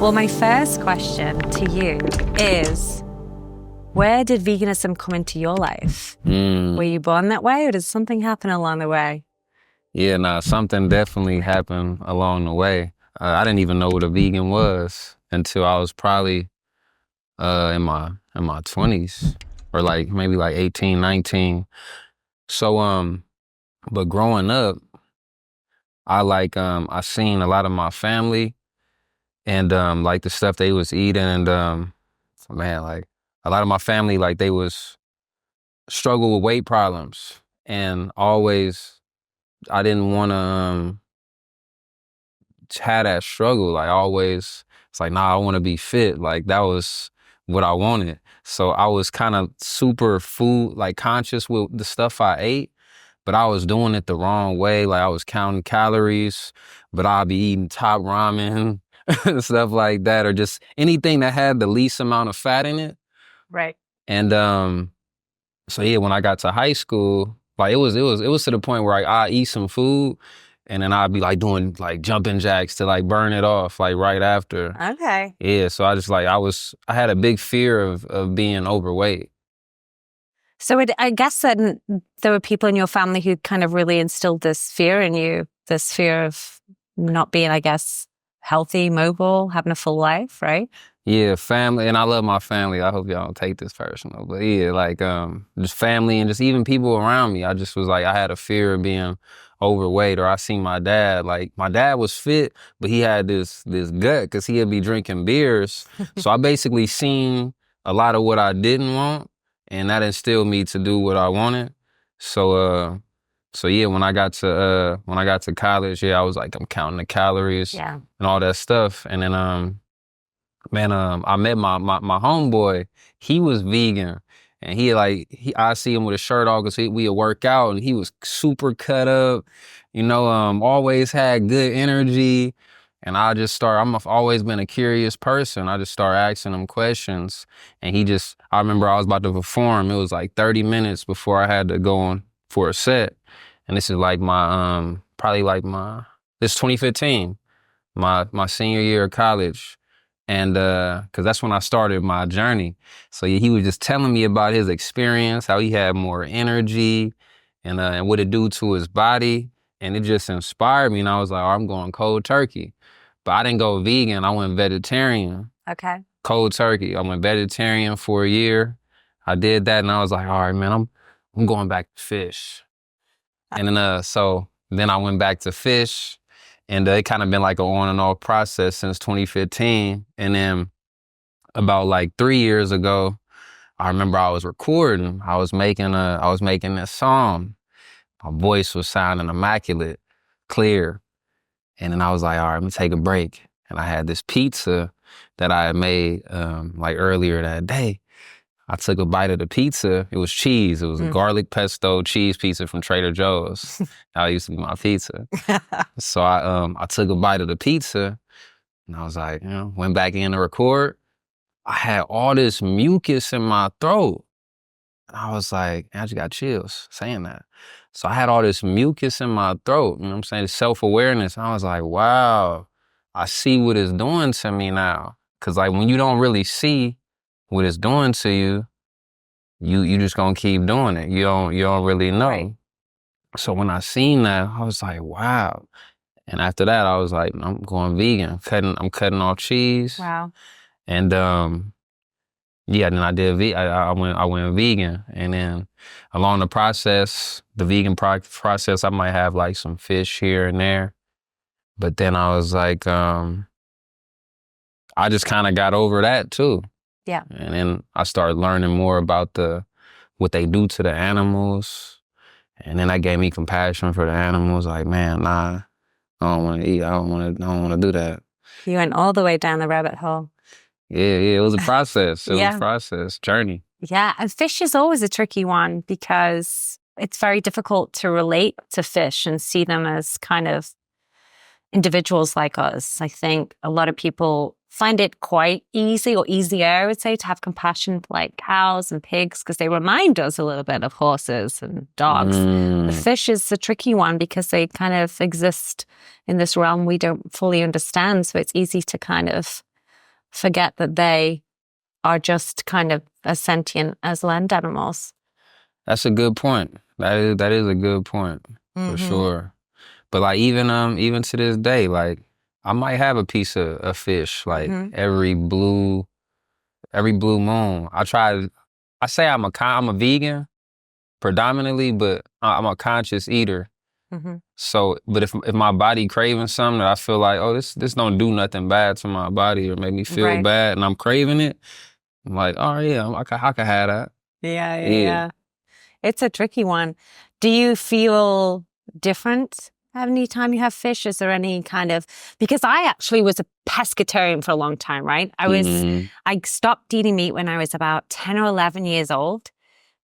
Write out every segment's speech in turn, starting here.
Well, my first question to you is, where did veganism come into your life? Were you born that way, or did something happen along the way? Yeah, nah, something definitely happened along the way. I didn't even know what a vegan was until I was probably in my 20s, or like maybe like 18, 19. So but growing up, I seen a lot of my family and like the stuff they was eating, and man, like a lot of my family, like they was struggle with weight problems, and always I didn't want to had that struggle. Like always, it's like, nah, I want to be fit. Like that was what I wanted. So I was kind of super food like conscious with the stuff I ate, but I was doing it the wrong way. Like I was counting calories, but I'd be eating top ramen stuff like that, or just anything that had the least amount of fat in it. Right. And so yeah, when I got to high school, like it was to the point where I eat some food and then I'd be like doing like jumping jacks to like burn it off like right after. Okay. Yeah, so I just like I had a big fear of being overweight. So I guess that there were people in your family who kind of really instilled this fear in you, this fear of not being, I guess, healthy, mobile, having a full life, right? Yeah, family, and I love my family. I hope y'all don't take this personal, but yeah, like just family and just even people around me. I just was like I had a fear of being overweight, or I seen my dad. Like my dad was fit, but he had this gut because he'd be drinking beers. So I basically seen a lot of what I didn't want, and that instilled me to do what I wanted. So so yeah, when I got to college, yeah, I was like I'm counting the calories Yeah. and all that stuff, and then man, I met my homeboy. He was vegan, and I see him with a shirt off because we would work out, and he was super cut up, always had good energy. And I've always been a curious person. I just started asking him questions, and I remember I was about to perform. It was like 30 minutes before I had to go on for a set, and this is like this 2015, my senior year of college. And because that's when I started my journey. So he was just telling me about his experience, how he had more energy, and what it do to his body. And it just inspired me. And I was like, oh, I'm going cold turkey. But I didn't go vegan. I went vegetarian. Okay. Cold turkey. I went vegetarian for a year. I did that, and I was like, all right, man, I'm going back to fish. And then so then I went back to fish. And it kind of been like an on and off process since 2015. And then about like 3 years ago, I remember I was recording. I was making this song. My voice was sounding immaculate, clear. And then I was like, all right, let me take a break. And I had this pizza that I had made like earlier that day. I took a bite of the pizza. It was cheese. It was a garlic pesto cheese pizza from Trader Joe's. That used to be my pizza. So I took a bite of the pizza, and I was like, went back in to record. I had all this mucus in my throat. And I was like, I just got chills saying that. So I had all this mucus in my throat, you know what I'm saying? Self-awareness. And I was like, wow, I see what it's doing to me now. Cause like when you don't really see what it's doing to you, you just gonna keep doing it. You don't really know. Right. So when I seen that, I was like, wow. And after that, I was like, I'm going vegan. I'm cutting off cheese. Wow. And yeah, then I went vegan. And then along the process, the vegan process, I might have like some fish here and there. But then I was like, I just kind of got over that too. Yeah. And then I started learning more about what they do to the animals. And then that gave me compassion for the animals. Like, man, nah, I don't want to eat. I don't want to do that. You went all the way down the rabbit hole. Yeah, it was a process. It Yeah. was a process, journey. Yeah, and fish is always a tricky one because it's very difficult to relate to fish and see them as kind of individuals like us, I think a lot of people find it quite easy, or easier, I would say, to have compassion for like cows and pigs, because they remind us a little bit of horses and dogs. The fish is a tricky one because they kind of exist in this realm we don't fully understand. So it's easy to kind of forget that they are just kind of as sentient as land animals. That's a good point. That is a good point for sure. But like even to this day, like I might have a piece of fish like every blue moon. I say I'm a vegan predominantly, but I'm a conscious eater. So, but if my body craving something that I feel like, oh, this don't do nothing bad to my body or make me feel bad, and I'm craving it, I'm like, oh yeah, I can have that. Yeah. It's a tricky one. Do you feel different any time you have fish? Is there any kind of, because I actually was a pescatarian for a long time, right? I stopped eating meat when I was about 10 or 11 years old,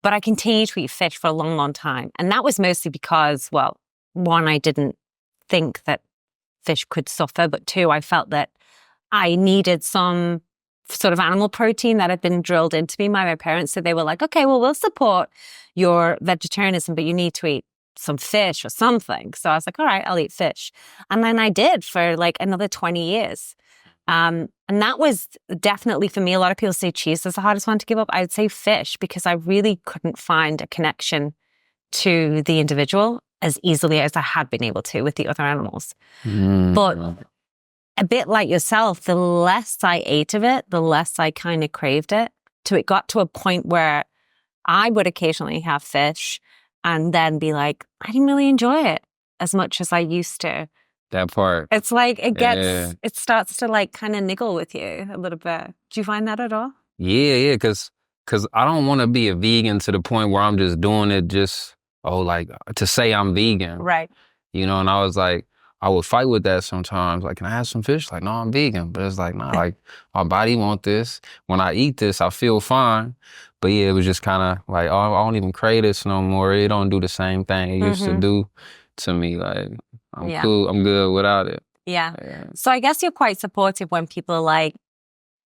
but I continued to eat fish for a long, long time. And that was mostly because, well, one, I didn't think that fish could suffer, but two, I felt that I needed some sort of animal protein that had been drilled into me by my parents. So they were like, okay, well, we'll support your vegetarianism, but you need to eat some fish or something. So I was like, all right, I'll eat fish. And then I did for like another 20 years. And that was definitely for me. A lot of people say cheese is the hardest one to give up. I would say fish, because I really couldn't find a connection to the individual as easily as I had been able to with the other animals. But a bit like yourself, the less I ate of it, the less I kind of craved it. So it got to a point where I would occasionally have fish and then be like, I didn't really enjoy it as much as I used to. That part. It's like it starts to like kind of niggle with you a little bit. Do you find that at all? Yeah, because I don't want to be a vegan to the point where I'm just doing it just, like to say I'm vegan. Right. You know, and I was like, I would fight with that sometimes. Like, can I have some fish? Like, no, I'm vegan. But it's like, nah, like my body want this. When I eat this, I feel fine. But yeah, it was just kind of like, oh, I don't even crave this no more. It don't do the same thing it used to do to me. Like, I'm cool. I'm good without it. Yeah. So I guess you're quite supportive when people are like,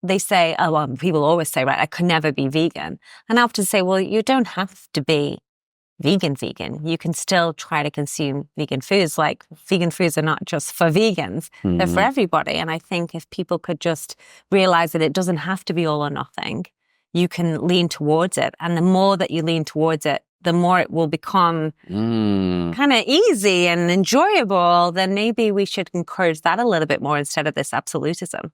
they say, oh, well, people always say, right, I could never be vegan. And I have to say, well, you don't have to be vegan. You can still try to consume vegan foods. Like, vegan foods are not just for vegans, they're for everybody. And I think if people could just realize that it doesn't have to be all or nothing, you can lean towards it. And the more that you lean towards it, the more it will become kind of easy and enjoyable. Then maybe we should encourage that a little bit more instead of this absolutism.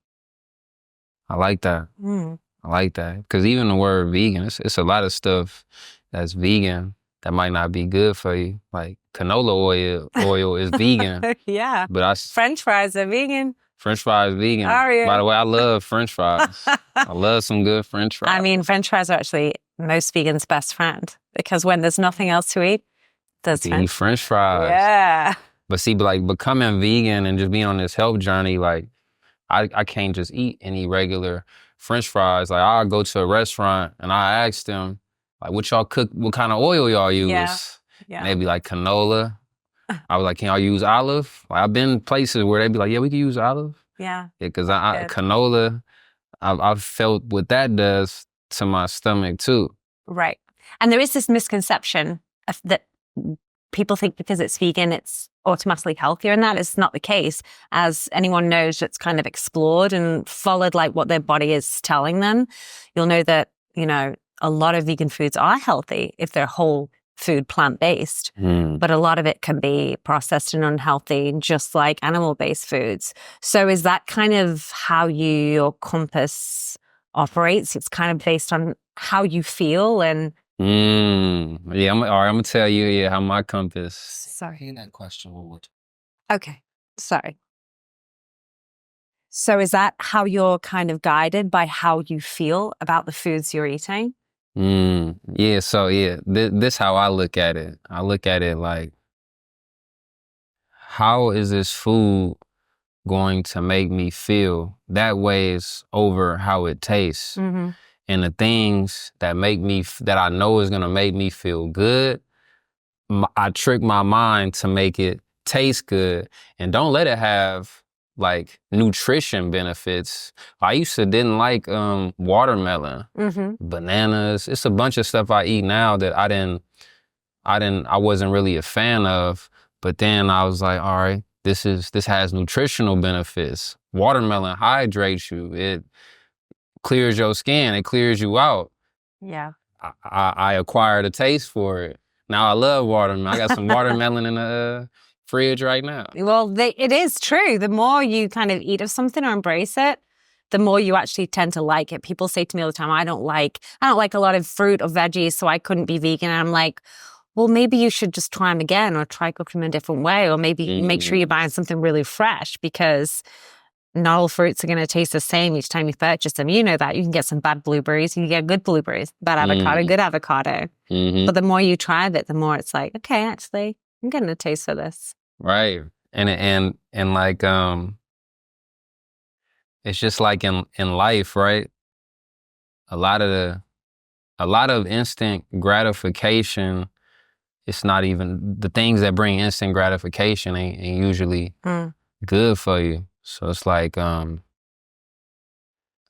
I like that. I like that. Because even the word vegan, it's a lot of stuff that's vegan that might not be good for you. Like canola oil is vegan. Yeah. But French fries are vegan. French fries vegan. Are you? By the way, I love French fries. I love some good French fries. I mean, French fries are actually most vegans' best friend, because when there's nothing else to eat, there's French fries. Yeah. But see, like becoming vegan and just being on this health journey, like I can't just eat any regular French fries. Like I'll go to a restaurant and I ask them, like, what y'all cook, what kind of oil y'all use? Yeah. And they'd be like, canola. I was like, can y'all use olive? Like I've been places where they'd be like, yeah, we can use olive. Yeah. Because canola, I've felt what that does to my stomach too. Right. And there is this misconception that people think because it's vegan, it's automatically healthier, and that is not the case. As anyone knows that's kind of explored and followed like what their body is telling them, you'll know that, you know, a lot of vegan foods are healthy if they're whole food, plant-based, but a lot of it can be processed and unhealthy, just like animal-based foods. So is that kind of how your compass operates? It's kind of based on how you feel and... Yeah, I'm gonna tell you, how my compass... Sorry. That question one more time. Okay, sorry. So is that how you're kind of guided by how you feel about the foods you're eating? Yeah, so this how I look at it. I look at it like, how is this food going to make me feel? That weighs over how it tastes. And the things that that I know is gonna make me feel good, I trick my mind to make it tastes good, and don't let it have like nutrition benefits. I used to didn't like watermelon, bananas. It's a bunch of stuff I eat now that I wasn't really a fan of. But then I was like, all right, this has nutritional benefits. Watermelon hydrates you. It clears your skin. It clears you out. Yeah. I acquired a taste for it. Now I love watermelon. I got some watermelon in the fridge right now. Well, it is true. The more you kind of eat of something or embrace it, the more you actually tend to like it. People say to me all the time, I don't like a lot of fruit or veggies, so I couldn't be vegan. And I'm like, well, maybe you should just try them again, or try cooking them a different way, or maybe make sure you're buying something really fresh, because not all fruits are going to taste the same each time you purchase them. You know that. You can get some bad blueberries, you can get good blueberries, bad avocado, good avocado. But the more you try it, the more it's like, okay, actually, I'm getting a taste for this. Right. And like it's just like in life, right? A lot of instant gratification, it's not even the things that bring instant gratification ain't usually good for you. So it's like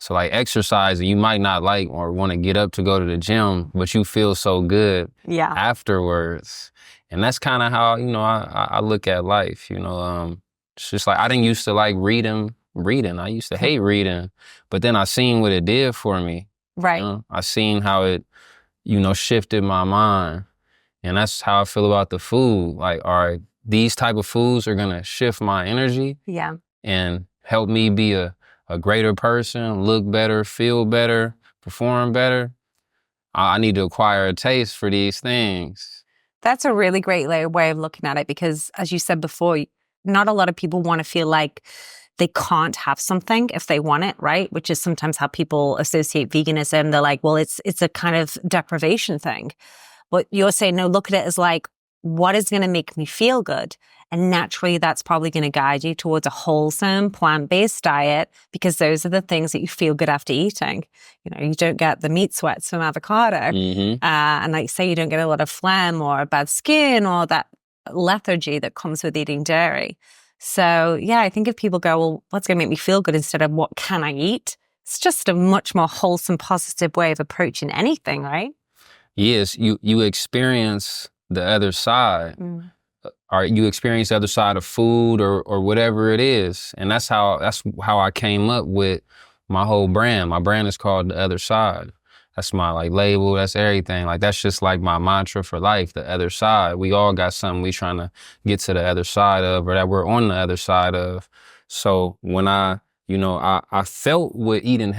exercising, you might not like or want to get up to go to the gym, but you feel so good afterwards. And that's kind of how, I look at life, it's just like, I didn't used to like reading. I used to hate reading, but then I seen what it did for me. Right. I seen how it, shifted my mind. And that's how I feel about the food. Like, all right, these type of foods are going to shift my energy and help me be a greater person, look better, feel better, perform better. I need to acquire a taste for these things. That's a really great way of looking at it, because as you said before, not a lot of people want to feel like they can't have something if they want it, right? Which is sometimes how people associate veganism. They're like, well, it's a kind of deprivation thing. But you're saying, no, look at it as like, what is going to make me feel good? And naturally, that's probably going to guide you towards a wholesome, plant-based diet, because those are the things that you feel good after eating. You don't get the meat sweats from avocado. And like say, you don't get a lot of phlegm or bad skin or that lethargy that comes with eating dairy. So yeah, I think if people go, well, what's going to make me feel good instead of what can I eat? It's just a much more wholesome, positive way of approaching anything, right? Yes, you experience the other side. Or you experience the other side of food or whatever it is. And that's how I came up with my whole brand. My brand is called The Other Side. That's my like label, that's everything. Like that's just like my mantra for life, the other side. We all got something we trying to get to the other side of, or that we're on the other side of. So when I felt what eating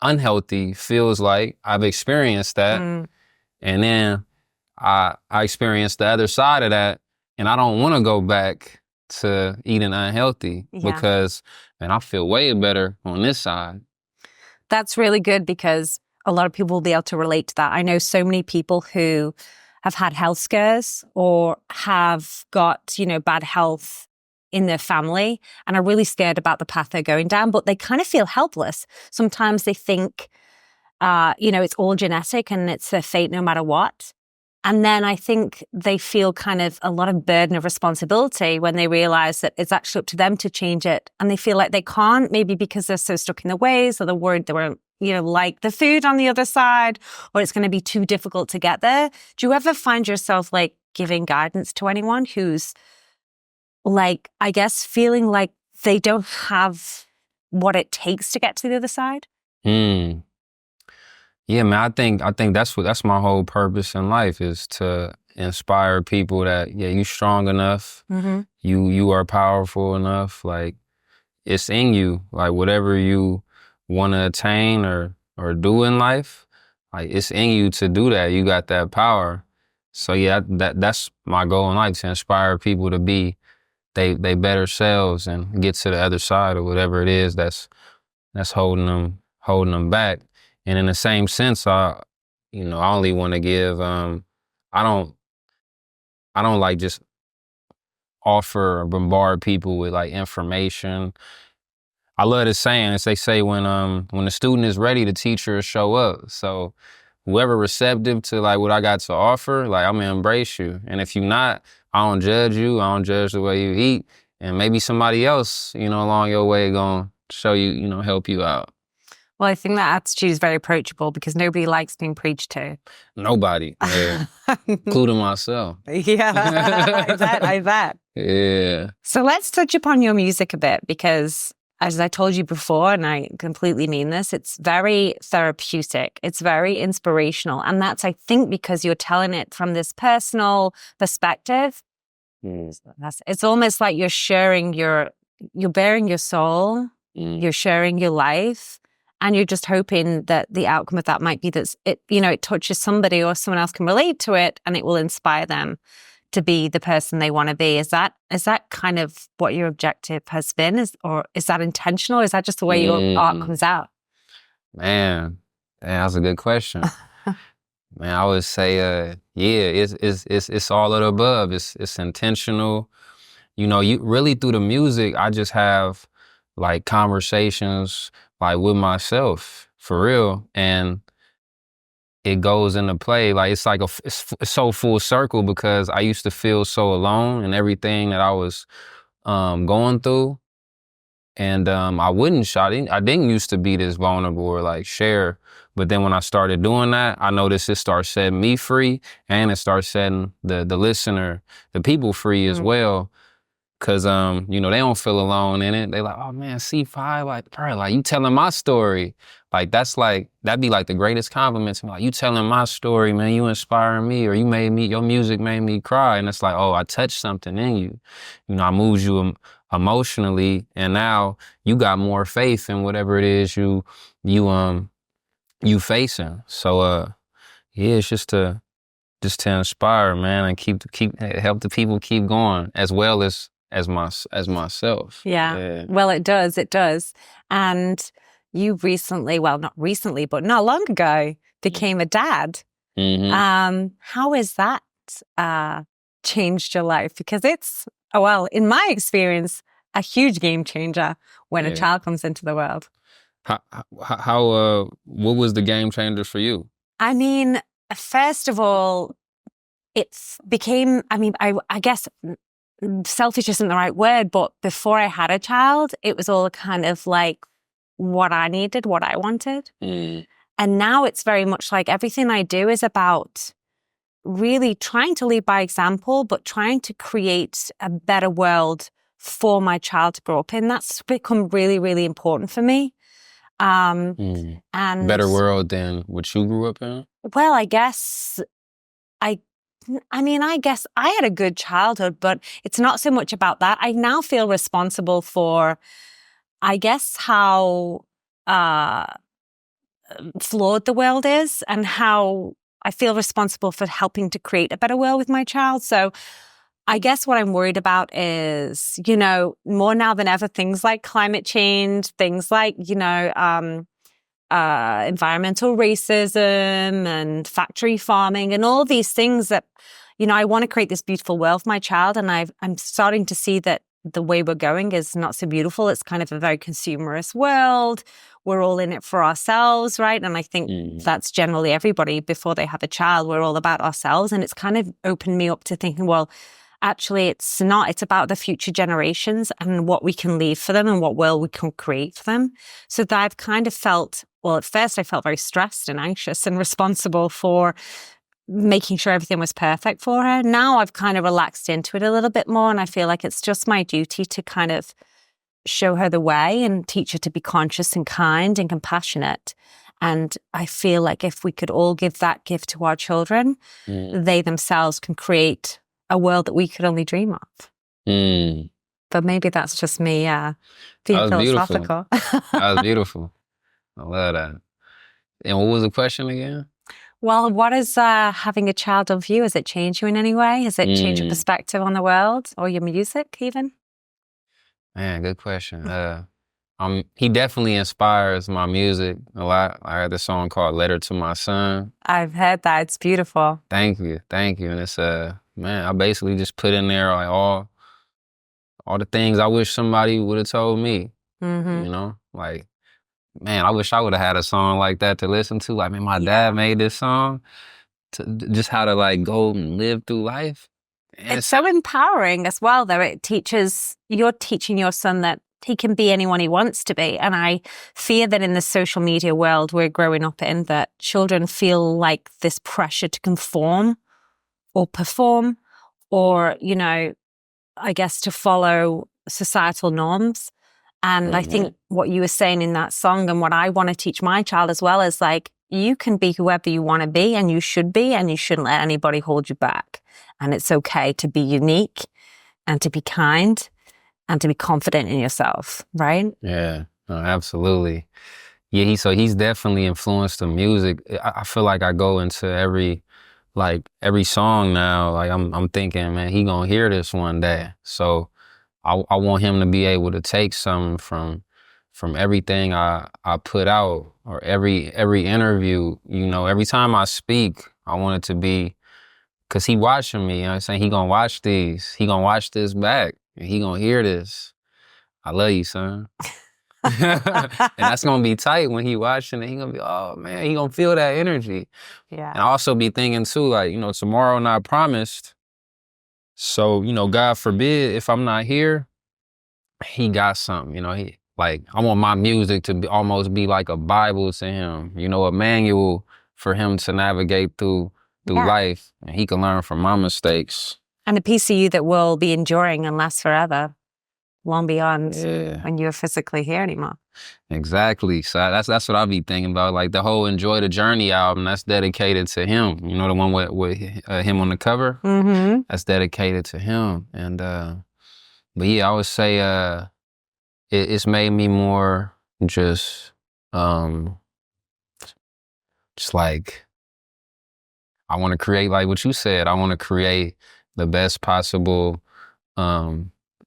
unhealthy feels like, I've experienced that. And then I experienced the other side of that, and I don't want to go back to eating unhealthy because, man, I feel way better on this side. That's really good, because a lot of people will be able to relate to that. I know so many people who have had health scares or have got, bad health in their family and are really scared about the path they're going down, but they kind of feel helpless. Sometimes they think, it's all genetic and it's their fate no matter what. And then I think they feel kind of a lot of burden of responsibility when they realize that it's actually up to them to change it. And they feel like they can't, maybe because they're so stuck in their ways, or they're worried they won't, like the food on the other side, or it's going to be too difficult to get there. Do you ever find yourself like giving guidance to anyone who's like, I guess, feeling like they don't have what it takes to get to the other side? Yeah, man, I think that's my whole purpose in life, is to inspire people that, you strong enough, you are powerful enough, like it's in you, like whatever you want to attain or do in life, like it's in you to do that. You got that power. So yeah, that's my goal in life, to inspire people to be they better selves and get to the other side of whatever it is that's holding them back. And in the same sense, I only want to give, I don't like just offer or bombard people with like information. I love this saying. It's they say when the student is ready, the teacher will show up. So whoever receptive to like what I got to offer, like I'm gonna embrace you. And if you're not, I don't judge you. I don't judge the way you eat. And maybe somebody else, you know, along your way gonna show you, you know, help you out. Well, I think that attitude is very approachable because nobody likes being preached to. Nobody, including myself. Yeah, I bet. Yeah. So let's touch upon your music a bit because, as I told you before, and I completely mean this, it's very therapeutic. It's very inspirational. And that's, I think, because you're telling it from this personal perspective. It's almost like you're sharing you're bearing your soul, you're sharing your life, and you're just hoping that the outcome of that might be that it touches somebody or someone else can relate to it and it will inspire them to be the person they want to be. Is that kind of what your objective has been? Or is that intentional? Or is that just the way your art comes out? Man, that's a good question. Man, I would say, it's all of the above. It's intentional. You know, you really through the music, I just have like conversations like with myself for real, and it goes into play. Like it's like it's so full circle because I used to feel so alone in everything that I was going through. And I wouldn't I didn't used to be this vulnerable or like share. But then when I started doing that, I noticed it started setting me free and it started setting the listener, the people free as well. Cause you know, they don't feel alone in it. They like, oh man, C5, like, bro, like you telling my story. Like that'd be like the greatest compliment to me. Like, you telling my story, man, you inspiring me, or your music made me cry. And it's like, oh, I touched something in you. You know, I moved you emotionally, and now you got more faith in whatever it is you facing. So yeah, it's just to inspire, man, and help the people keep going as well as myself. Yeah. Well, it does. And you recently, well, not recently, but not long ago, became a dad. Mm-hmm. How has that changed your life? Because it's, well, in my experience, a huge game changer when a child comes into the world. How what was the game changer for you? I mean, first of all, it became, I guess selfish isn't the right word, but before I had a child, it was all kind of like what I needed, what I wanted. And now it's very much like everything I do is about really trying to lead by example, but trying to create a better world for my child to grow up in. That's become really, really important for me. And better world than what you grew up in? Well, I guess I guess I had a good childhood, but it's not so much about that. I now feel responsible for, I guess, how flawed the world is and how I feel responsible for helping to create a better world with my child. So I guess what I'm worried about is, you know, more now than ever, things like climate change, things like, you know, environmental racism and factory farming and all these things that, you know, I want to create this beautiful world for my child. And I'm starting to see that the way we're going is not so beautiful. It's kind of a very consumerist world. We're all in it for ourselves, right? And I think that's generally everybody before they have a child. We're all about ourselves. And it's kind of opened me up to thinking, well, actually, it's not. It's about the future generations and what we can leave for them and what world we can create for them. So that I've kind of felt, well, at first I felt very stressed and anxious and responsible for making sure everything was perfect for her. Now I've kind of relaxed into it a little bit more. And I feel like it's just my duty to kind of show her the way and teach her to be conscious and kind and compassionate. And I feel like if we could all give that gift to our children, they themselves can create a world that we could only dream of. But maybe that's just me being philosophical. That was beautiful. I love that. And what was the question again? Well, what is having a child of you? Has it changed you in any way? Has it changed your perspective on the world or your music even? Man, good question. He definitely inspires my music a lot. I heard the song called Letter to My Son. I've heard that. It's beautiful. Thank you. And it's man, I basically just put in there like all the things I wish somebody would have told me. You know, like man, I wish I would have had a song like that to listen to. Like, man, my dad made this song to just how to like go and live through life. And it's so empowering as well, though. You're teaching your son that he can be anyone he wants to be. And I fear that in the social media world we're growing up in, that children feel like this pressure to conform or perform or, I guess to follow societal norms. And I think what you were saying in that song and what I want to teach my child as well is like, you can be whoever you want to be and you shouldn't let anybody hold you back. And it's okay to be unique and to be kind and to be confident in yourself, right? Yeah, no, absolutely. Yeah, he's definitely influenced the music. I feel like I go into every song now. Like I'm thinking, man, he gonna hear this one day. So I want him to be able to take something from everything I put out or every interview. Every time I speak, I want it to be because he watching me. You know what I'm saying? He gonna watch these. He gonna watch this back. And he gonna hear this. I love you, son. And that's gonna be tight when he watching it. He gonna be, oh man, he gonna feel that energy. Yeah. And I also be thinking too, like, tomorrow not promised. So, God forbid if I'm not here, he got something, I want my music to almost be like a Bible to him, a manual for him to navigate through life, and he can learn from my mistakes. And a piece of you that will be enduring and last forever, long beyond when you're physically here anymore. Exactly. So that's what I be thinking about. Like the whole "Enjoy the Journey" album, that's dedicated to him. The one with him on the cover. Mm-hmm. That's dedicated to him. And but yeah, I would say it's made me more just like I want to create, like what you said. I want to create the best possible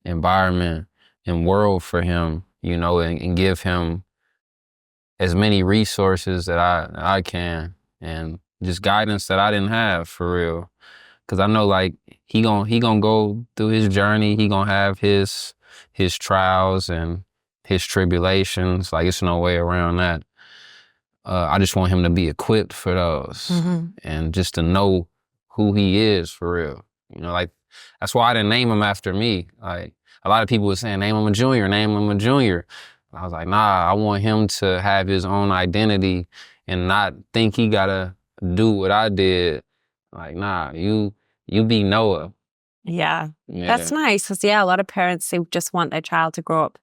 environment and world for him, and give him as many resources that I can, and just guidance that I didn't have, for real. Cause I know like he gonna go through his journey. He gonna have his trials and his tribulations. Like it's no way around that. I just want him to be equipped for those, and just to know who he is for real. Like that's why I didn't name him after me. Like a lot of people were saying, name him a junior, name him a junior. I was like, nah, I want him to have his own identity and not think he gotta do what I did. Like, nah, you be Noah. Yeah. That's nice. Because a lot of parents, they just want their child to grow up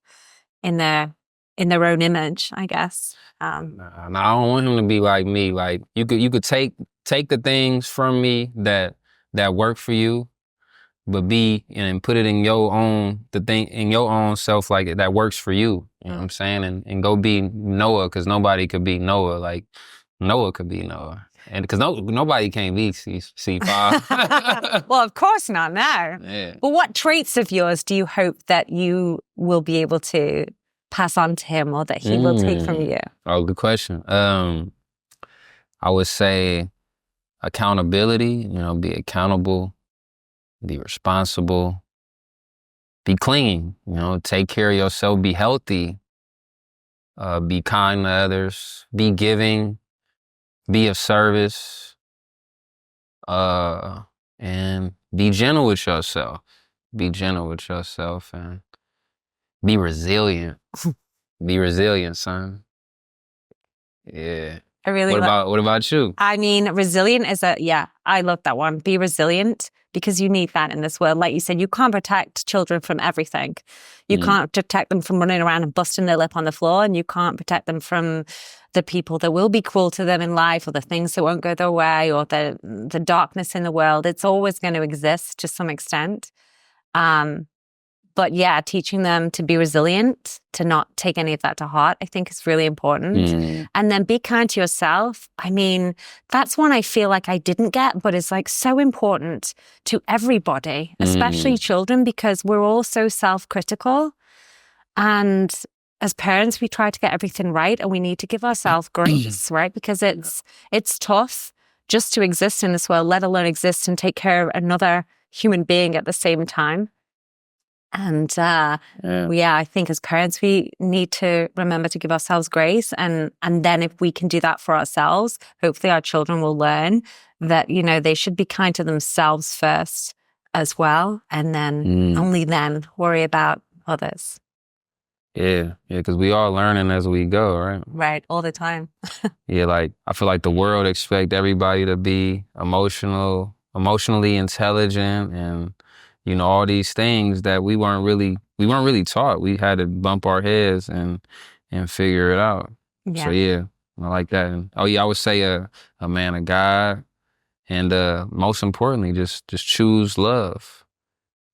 in their own image, I guess. Nah, I don't want him to be like me. Like you could take the things from me that work for you, but and put it in your own in your own self, like that works for you. You know what I'm saying? And go be Noah, because nobody could be Noah. Like Noah could be Noah. And because nobody can be C5. Well, of course not now. Yeah. But what traits of yours do you hope that you will be able to pass on to him, or that he will take from you? Oh, good question. I would say accountability, be accountable, be responsible, be clean, take care of yourself, be healthy, be kind to others, be giving, be of service, and be gentle with yourself. Be gentle with yourself and be resilient. Be resilient, son. Yeah. I really what about you? I mean, resilient is I love that one. Be resilient, because you need that in this world. Like you said, you can't protect children from everything. You can't protect them from running around and busting their lip on the floor, and you can't protect them from the people that will be cruel to them in life, or the things that won't go their way, or the darkness in the world. It's always going to exist to some extent. But yeah, teaching them to be resilient, to not take any of that to heart, I think is really important. And then be kind to yourself. I mean, that's one I feel like I didn't get, but it's like so important to everybody, especially children, because we're all so self-critical. And as parents, we try to get everything right, and we need to give ourselves grace, right? Because it's tough just to exist in this world, let alone exist and take care of another human being at the same time. And I think as parents, we need to remember to give ourselves grace. And then if we can do that for ourselves, hopefully our children will learn that, they should be kind to themselves first as well. And then only then worry about others. Yeah, because we are learning as we go, right? Right, all the time. Yeah, like I feel like the world expect everybody to be emotionally intelligent, and all these things that we weren't really taught. We had to bump our heads and figure it out. Yeah. So yeah, I like that. And, I would say a man of God, and most importantly, just choose love.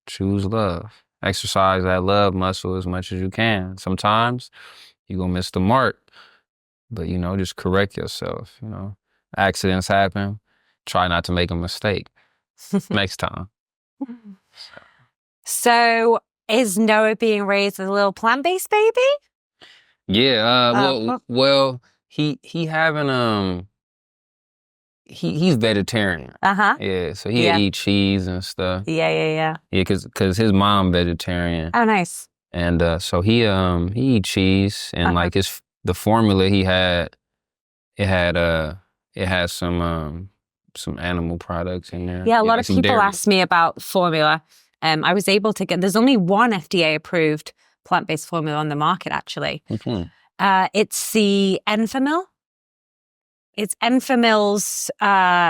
Choose love. Exercise that love muscle as much as you can. Sometimes you're gonna miss the mark, but just correct yourself. Accidents happen. Try not to make a mistake next time. So is Noah being raised as a little plant-based baby? Yeah. Well, he having he's vegetarian. Yeah. So he eat cheese and stuff. Yeah. Yeah, because his mom vegetarian. Oh, nice. And so he eat cheese, and like the formula he had, it had some animal products in there. Yeah, a lot like of people ask me about formula. I was able to there's only one FDA approved plant-based formula on the market, actually. Mm-hmm. It's the Enfamil. It's Enfamil's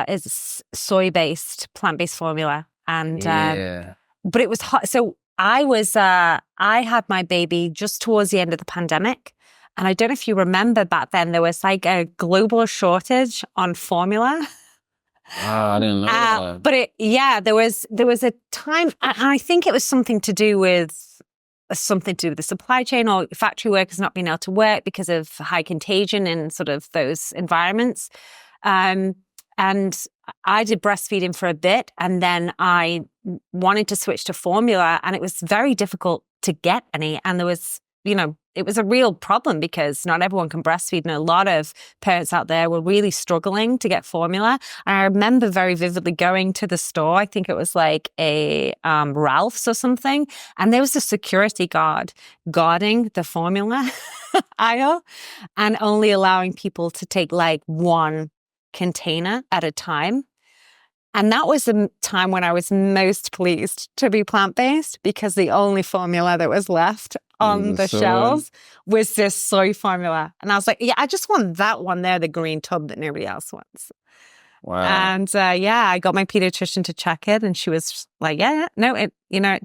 it's soy-based plant-based formula. And but it was hot. So I had my baby just towards the end of the pandemic. And I don't know if you remember back then, there was like a global shortage on formula. I didn't know that. But there was a time, I think it was something to do with the supply chain, or factory workers not being able to work because of high contagion in sort of those environments. And I did breastfeeding for a bit, and then I wanted to switch to formula, and it was very difficult to get any. And there was, it was a real problem because not everyone can breastfeed, and a lot of parents out there were really struggling to get formula. And I remember very vividly going to the store. I think it was like a Ralph's or something, and there was a security guard guarding the formula aisle and only allowing people to take like one container at a time. And that was the time when I was most pleased to be plant-based, because the only formula that was left on the shelves was this soy formula. And I was like, yeah, I just want that one there, the green tub that nobody else wants. Wow. And I got my pediatrician to check it, and she was like, it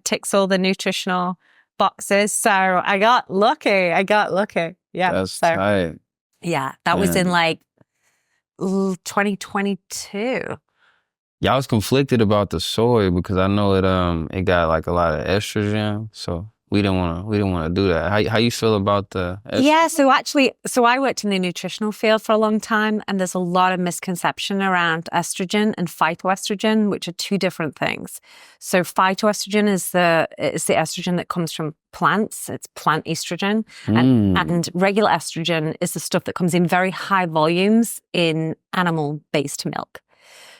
ticks all the nutritional boxes. So I got lucky. Yeah. That's tight. Yeah. That was in like 2022. Yeah, I was conflicted about the soy because I know it got like a lot of estrogen, so we didn't want to do that. How you feel about the estrogen? Yeah, so I worked in the nutritional field for a long time, and there's a lot of misconception around estrogen and phytoestrogen, which are two different things. So phytoestrogen is the estrogen that comes from plants. It's plant estrogen, and regular estrogen is the stuff that comes in very high volumes in animal-based milk.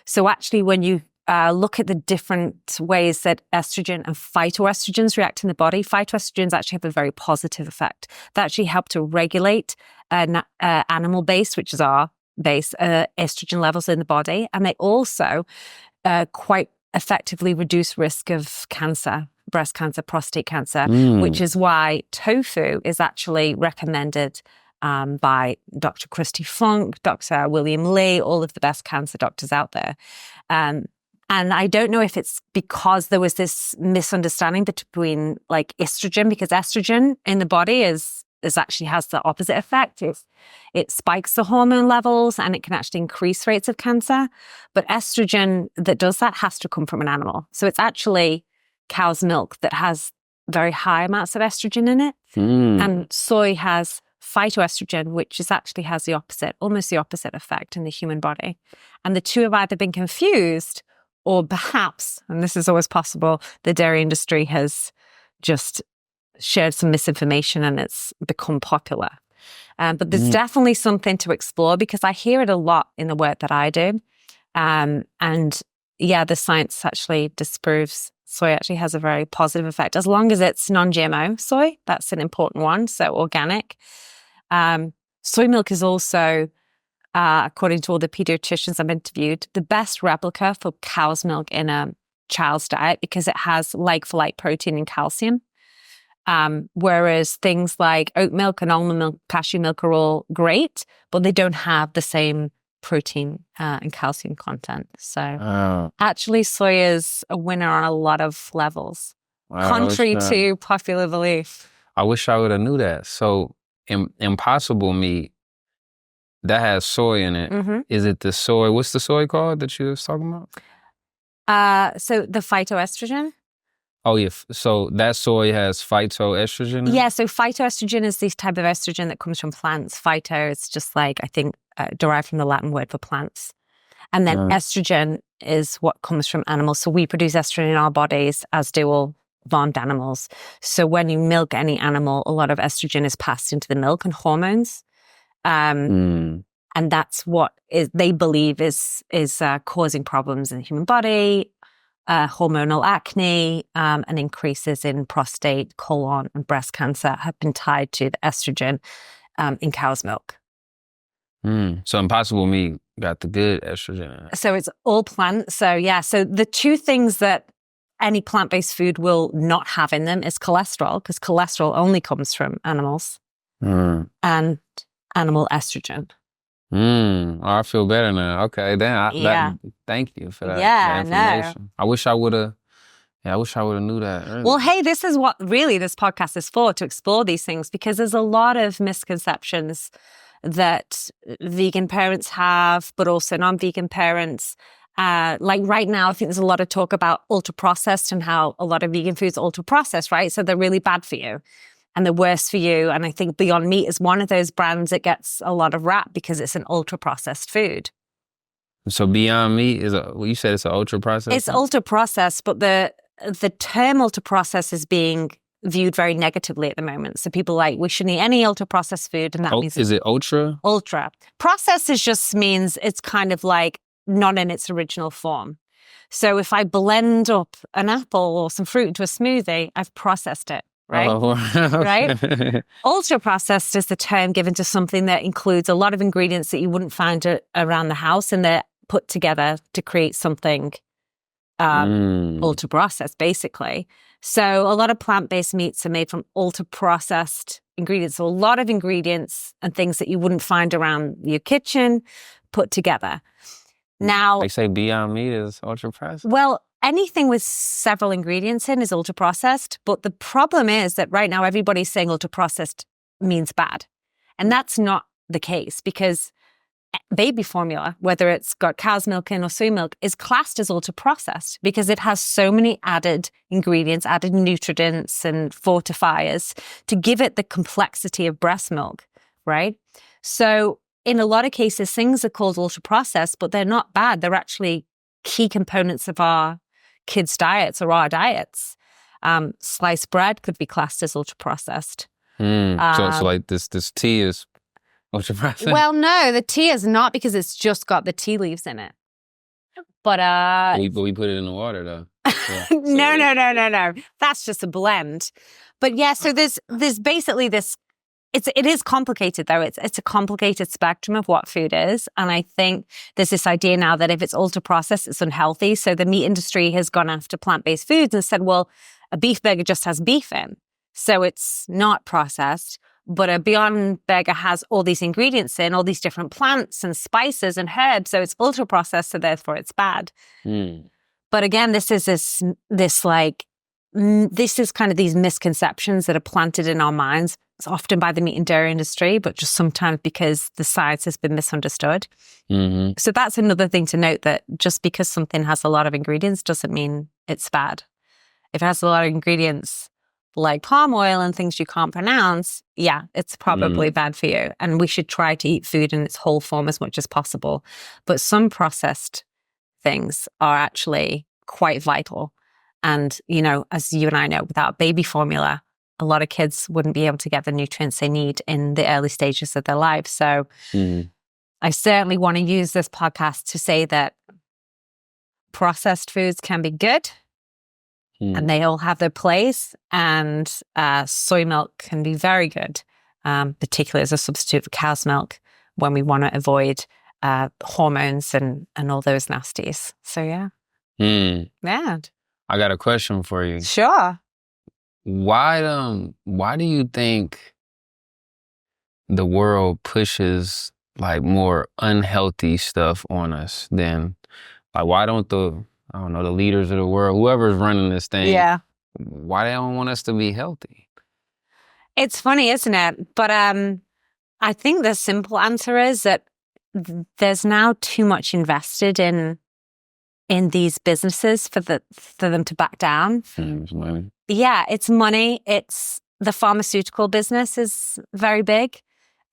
So actually, when you look at the different ways that estrogen and phytoestrogens react in the body, phytoestrogens actually have a very positive effect. They actually help to regulate animal-based, which is our base, estrogen levels in the body. And they also quite effectively reduce risk of cancer, breast cancer, prostate cancer, which is why tofu is actually recommended by Dr. Christy Funk, Dr. William Lee, all of the best cancer doctors out there. And I don't know if it's because there was this misunderstanding between like estrogen, because estrogen in the body is actually has the opposite effect. It spikes the hormone levels, and it can actually increase rates of cancer. But estrogen that does that has to come from an animal. So it's actually cow's milk that has very high amounts of estrogen in it. And soy has phytoestrogen, which actually has the opposite, almost the opposite effect in the human body. And the two have either been confused, or perhaps, and this is always possible, the dairy industry has just shared some misinformation and it's become popular. But there's definitely something to explore, because I hear it a lot in the work that I do. And yeah, the science actually disproves soy actually has a very positive effect, as long as it's non-GMO soy. That's an important one. So organic. Soy milk is also, according to all the pediatricians I've interviewed, the best replica for cow's milk in a child's diet because it has like-for-like protein and calcium. Whereas things like oat milk and almond milk, cashew milk are all great, but they don't have the same protein and calcium content. So actually soy is a winner on a lot of levels, contrary to popular belief. I wish I would have knew that. So Impossible meat, that has soy in it. Mm-hmm. Is it the soy? What's the soy called that you was talking about? So the phytoestrogen. Oh, yeah. So that soy has phytoestrogen in it? Yeah, so phytoestrogen is this type of estrogen that comes from plants. Phyto is just like, I think, derived from the Latin word for plants. And then estrogen is what comes from animals. So we produce estrogen in our bodies, as do all farmed animals. So when you milk any animal, a lot of estrogen is passed into the milk and hormones. And that's what they believe is causing problems in the human body. Hormonal acne and increases in prostate, colon, and breast cancer have been tied to the estrogen in cow's milk. So Impossible meat got the good estrogen in it. So it's all plant. So yeah, so the two things that any plant-based food will not have in them is cholesterol, because cholesterol only comes from animals, and animal estrogen. I feel better now. Okay, then. Thank you for that information. I wish I would have. Yeah, I wish I would have knew that earlier. Well, hey, this is what really this podcast is for, to explore these things, because there's a lot of misconceptions that vegan parents have, but also non-vegan parents. Like right now, I think there's a lot of talk about ultra-processed and how a lot of vegan foods are ultra-processed, right? So they're really bad for you. And the worst for you. And I think Beyond Meat is one of those brands that gets a lot of rap because it's an ultra-processed food. So Beyond Meat you said it's an ultra-processed? It's ultra-processed, but the term ultra-processed is being viewed very negatively at the moment. So people are like, we shouldn't eat any ultra-processed food. And that means... Is it ultra? Ultra. Processed just means it's kind of like not in its original form. So if I blend up an apple or some fruit into a smoothie, I've processed it. Right? Right? Ultra processed is the term given to something that includes a lot of ingredients that you wouldn't find around the house, and they're put together to create something ultra processed, basically. So a lot of plant-based meats are made from ultra processed ingredients. So a lot of ingredients and things that you wouldn't find around your kitchen put together. Now, they say Beyond Meat is ultra processed? Well, anything with several ingredients in is ultra-processed, but the problem is that right now everybody's saying ultra-processed means bad. And that's not the case, because baby formula, whether it's got cow's milk in or soy milk, is classed as ultra-processed because it has so many added ingredients, added nutrients and fortifiers to give it the complexity of breast milk, right? So in a lot of cases, things are called ultra-processed, but they're not bad. They're actually key components of our kids' diets or our diets. Sliced bread could be classed as ultra-processed. So like this tea is ultra-processed? Well, no, the tea is not, because it's just got the tea leaves in it. But we put it in the water though. Yeah. No. That's just a blend. But yeah, so there's basically this. It is complicated though. It's a complicated spectrum of what food is. And I think there's this idea now that if it's ultra processed, it's unhealthy. So the meat industry has gone after plant-based foods and said, well, a beef burger just has beef in, so it's not processed. But a Beyond Burger has all these ingredients in, all these different plants and spices and herbs. So it's ultra processed, so therefore it's bad. But again, this is kind of these misconceptions that are planted in our minds. It's often by the meat and dairy industry, but just sometimes because the science has been misunderstood. So that's another thing to note, that just because something has a lot of ingredients doesn't mean it's bad. If it has a lot of ingredients like palm oil and things you can't pronounce, yeah, it's probably bad for you. And we should try to eat food in its whole form as much as possible. But some processed things are actually quite vital. And, you know, as you and I know, without baby formula, a lot of kids wouldn't be able to get the nutrients they need in the early stages of their life. So I certainly want to use this podcast to say that processed foods can be good, and they all have their place. And soy milk can be very good, particularly as a substitute for cow's milk when we want to avoid hormones and all those nasties. So yeah. Yeah. I got a question for you. Sure. Why do you think the world pushes like more unhealthy stuff on us than like why don't the leaders of the world, whoever's running this thing, why they don't want us to be healthy? It's funny, isn't it? But I think the simple answer is that there's now too much invested in these businesses for them to back down. It's money. Yeah, it's money. It's the pharmaceutical business is very big,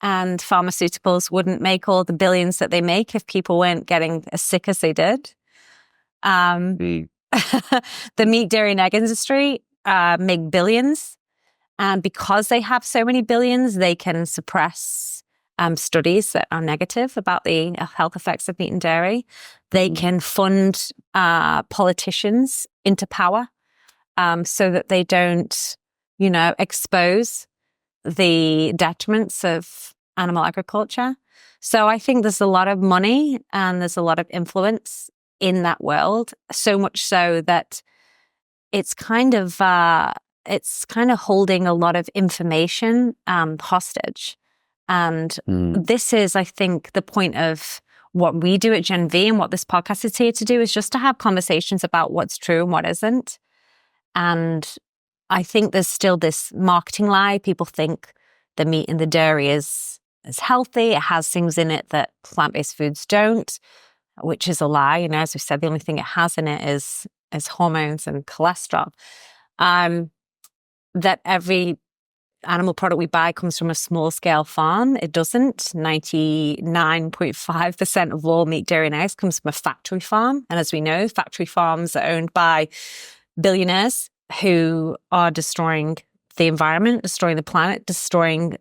and pharmaceuticals wouldn't make all the billions that they make if people weren't getting as sick as they did. The meat, dairy, and egg industry make billions. And because they have so many billions, they can suppress studies that are negative about the health effects of meat and dairy. They can fund politicians into power so that they don't, expose the detriments of animal agriculture. So I think there's a lot of money and there's a lot of influence in that world, so much so that it's kind of holding a lot of information hostage. And this is, I think, the point of what we do at GenV and what this podcast is here to do is just to have conversations about what's true and what isn't. And I think there's still this marketing lie. People think the meat and the dairy is healthy. It has things in it that plant-based foods don't, which is a lie. As we said, the only thing it has in it is hormones and cholesterol. That every animal product we buy comes from a small-scale farm. It doesn't. 99.5% of all meat, dairy, and eggs comes from a factory farm. And as we know, factory farms are owned by billionaires who are destroying the environment, destroying the planet, destroying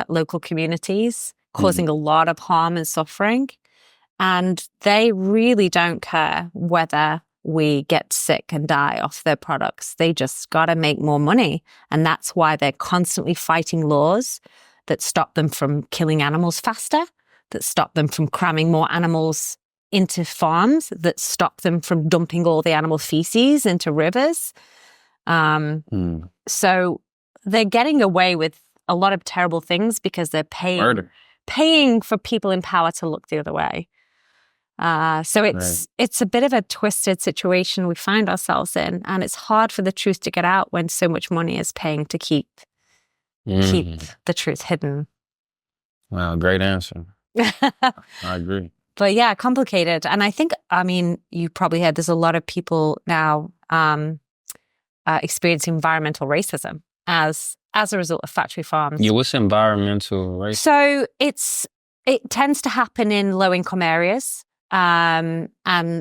local communities, causing a lot of harm and suffering. And they really don't care whether we get sick and die off their products. They just got to make more money. And that's why they're constantly fighting laws that stop them from killing animals faster, that stop them from cramming more animals into farms, that stop them from dumping all the animal feces into rivers. So they're getting away with a lot of terrible things because they're paying for people in power to look the other way. So it's a bit of a twisted situation we find ourselves in, and it's hard for the truth to get out when so much money is paying to keep the truth hidden. Wow, great answer. I agree. But yeah, complicated. And I think, you probably heard there's a lot of people now experiencing environmental racism as a result of factory farms. Yeah, what's environmental racism? So it tends to happen in low-income areas. And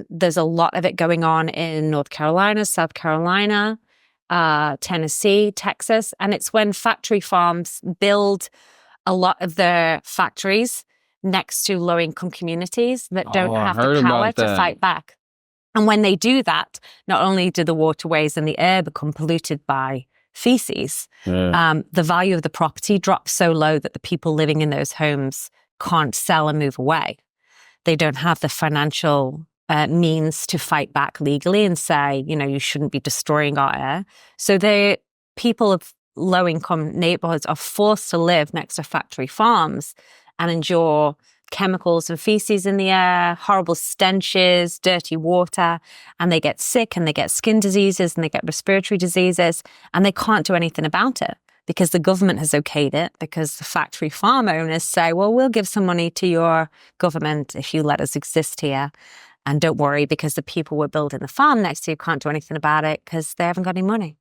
there's a lot of it going on in North Carolina, South Carolina, Tennessee, Texas. And it's when factory farms build a lot of their factories next to low-income communities that don't have the power to fight back. And when they do that, not only do the waterways and the air become polluted by feces, the value of the property drops so low that the people living in those homes can't sell and move away. They don't have the financial means to fight back legally and say, you shouldn't be destroying our air. So the people of low-income neighborhoods are forced to live next to factory farms and endure chemicals and feces in the air, horrible stenches, dirty water, and they get sick and they get skin diseases and they get respiratory diseases, and they can't do anything about it because the government has okayed it, because the factory farm owners say, well, we'll give some money to your government if you let us exist here. And don't worry, because the people we're building the farm next to can't do anything about it because they haven't got any money.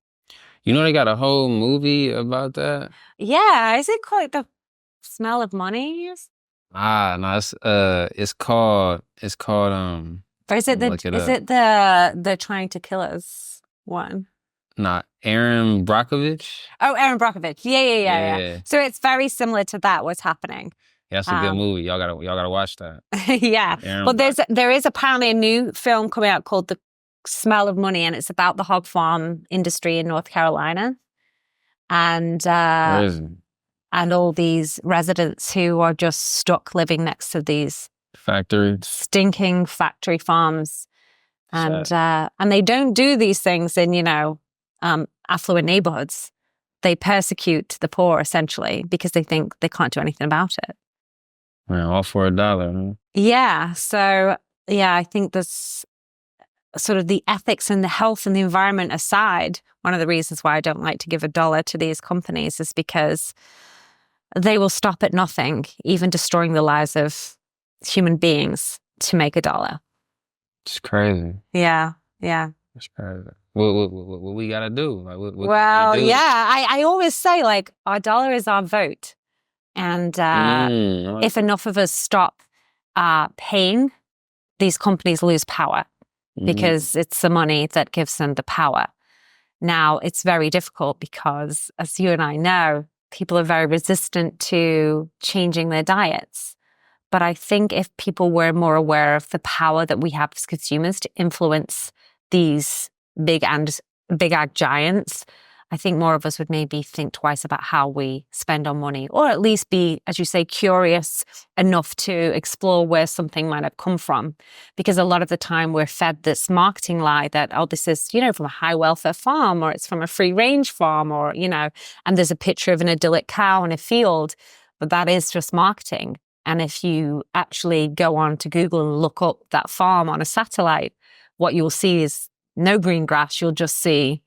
They got a whole movie about that? Yeah, is it called The Smell of Money? No, it's called Or is it the Trying to Kill Us one? Nah, Aaron Brockovich. Oh, Aaron Brockovich. Yeah. So it's very similar to that, what's happening. Yeah, that's a good movie. Y'all gotta watch that. Yeah. Well, there is apparently a new film coming out called smell of money, and it's about the hog farm industry in North Carolina. And all these residents who are just stuck living next to these factories, stinking factory farms. And they don't do these things in, affluent neighborhoods. They persecute the poor essentially because they think they can't do anything about it. Man, all for $1. Huh? Yeah. So, yeah, I think this sort of the ethics and the health and the environment aside, one of the reasons why I don't like to give $1 to these companies is because they will stop at nothing, even destroying the lives of human beings to make $1. It's crazy. Yeah. Yeah. It's crazy. What we gotta do? Like, what well, can we do? Yeah, I always say, like, our dollar is our vote. And if enough of us stop paying, these companies lose power because it's the money that gives them the power. Now, it's very difficult because, as you and I know, people are very resistant to changing their diets. But I think if people were more aware of the power that we have as consumers to influence these big ag giants, I think more of us would maybe think twice about how we spend our money, or at least be, as you say, curious enough to explore where something might have come from. Because a lot of the time we're fed this marketing lie that, oh, this is, from a high welfare farm, or it's from a free range farm, or, and there's a picture of an idyllic cow in a field, but that is just marketing. And if you actually go on to Google and look up that farm on a satellite, what you'll see is no green grass. You'll just see,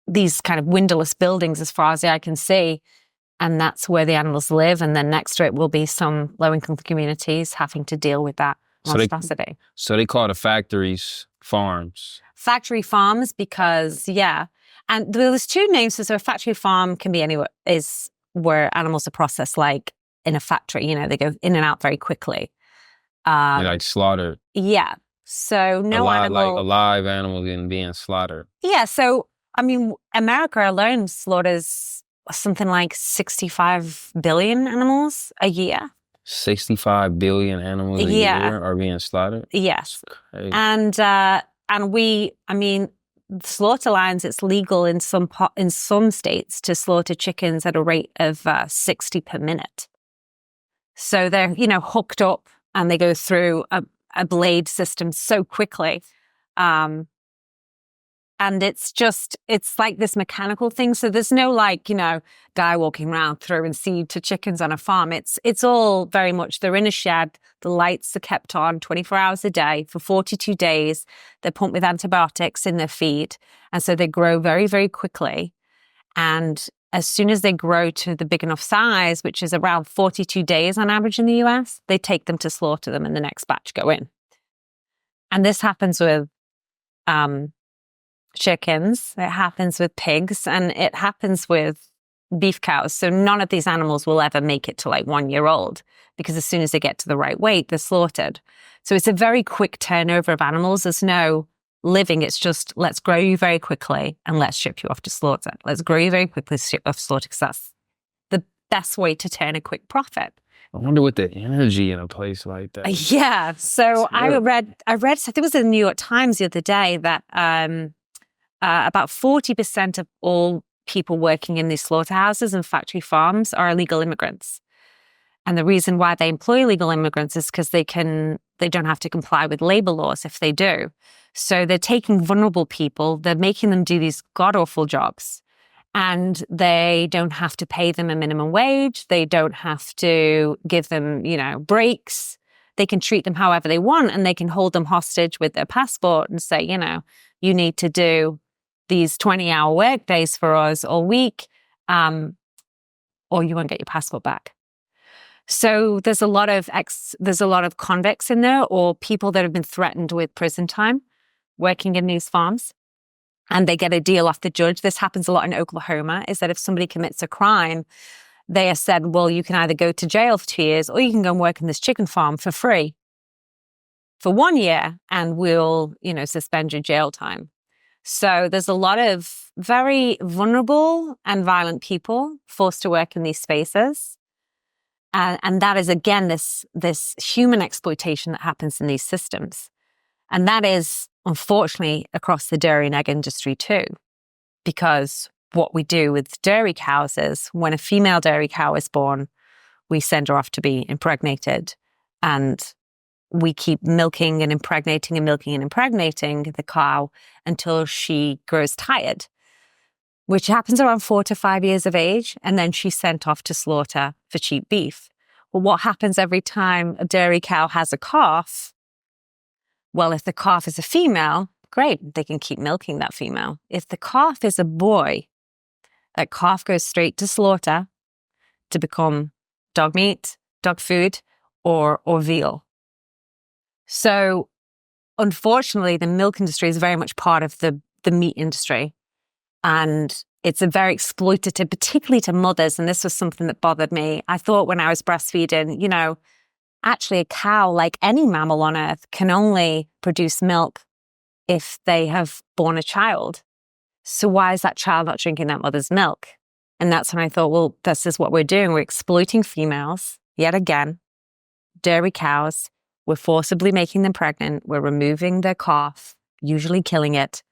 these kind of windowless buildings as far as the eye can see. And that's where the animals live. And then next to it will be some low-income communities having to deal with that monstrosity. So they call the factories farms. Factory farms because, yeah. And there's two names. So a factory farm can be anywhere, is where animals are processed like in a factory. They go in and out very quickly. They're like slaughtered. Yeah. So like alive animals being slaughtered. Yeah. So, America alone slaughters something like 65 billion animals a year. 65 billion animals a year are being slaughtered? Yes. And slaughter lines, it's legal in some states to slaughter chickens at a rate of 60 per minute. So they're, hooked up and they go through a blade system so quickly. And it's like this mechanical thing. So there's no guy walking around throwing seed to chickens on a farm. It's all very much, they're in a shed. The lights are kept on 24 hours a day for 42 days. They're pumped with antibiotics in their feed. And so they grow very, very quickly. And as soon as they grow to the big enough size, which is around 42 days on average in the US, they take them to slaughter them and the next batch go in. And this happens with chickens, it happens with pigs, and it happens with beef cows. So none of these animals will ever make it to 1 year old because as soon as they get to the right weight, they're slaughtered. So it's a very quick turnover of animals. There's no living. It's just, let's grow you very quickly and let's ship you off to slaughter. Let's grow you very quickly, ship off to slaughter, because that's the best way to turn a quick profit. I wonder what the energy in a place like that. Yeah. So I read, I think it was in the New York Times the other day that about 40% of all people working in these slaughterhouses and factory farms are illegal immigrants. And the reason why they employ illegal immigrants is because they don't have to comply with labor laws if they do. So they're taking vulnerable people, they're making them do these god-awful jobs, and they don't have to pay them a minimum wage. They don't have to give them, breaks. They can treat them however they want, and they can hold them hostage with their passport and say, you need to do these 20-hour work days for us all week, or you won't get your passport back. So there's a lot of convicts in there, or people that have been threatened with prison time working in these farms, and they get a deal off the judge. This happens a lot in Oklahoma, is that if somebody commits a crime, they are said, well, you can either go to jail for 2 years, or you can go and work in this chicken farm for free for 1 year, and we'll, suspend your jail time. So there's a lot of very vulnerable and violent people forced to work in these spaces. And that is, again, this human exploitation that happens in these systems. And that is, unfortunately, across the dairy and egg industry too, because what we do with dairy cows is when a female dairy cow is born, we send her off to be impregnated, and we keep milking and impregnating and milking and impregnating the cow until she grows tired, which happens around 4 to 5 years of age. And then she's sent off to slaughter for cheap beef. Well, what happens every time a dairy cow has a calf? Well, if the calf is a female, great, they can keep milking that female. If the calf is a boy, that calf goes straight to slaughter to become dog meat, dog food, or veal. So unfortunately, the milk industry is very much part of the meat industry. And it's a very exploitative, particularly to mothers. And this was something that bothered me. I thought when I was breastfeeding, you know, actually a cow, like any mammal on earth, can only produce milk if they have born a child. So why is that child not drinking that mother's milk? And that's when I thought, well, this is what we're doing. We're exploiting females, yet again, dairy cows. We're forcibly making them pregnant. We're removing their calf, usually killing it,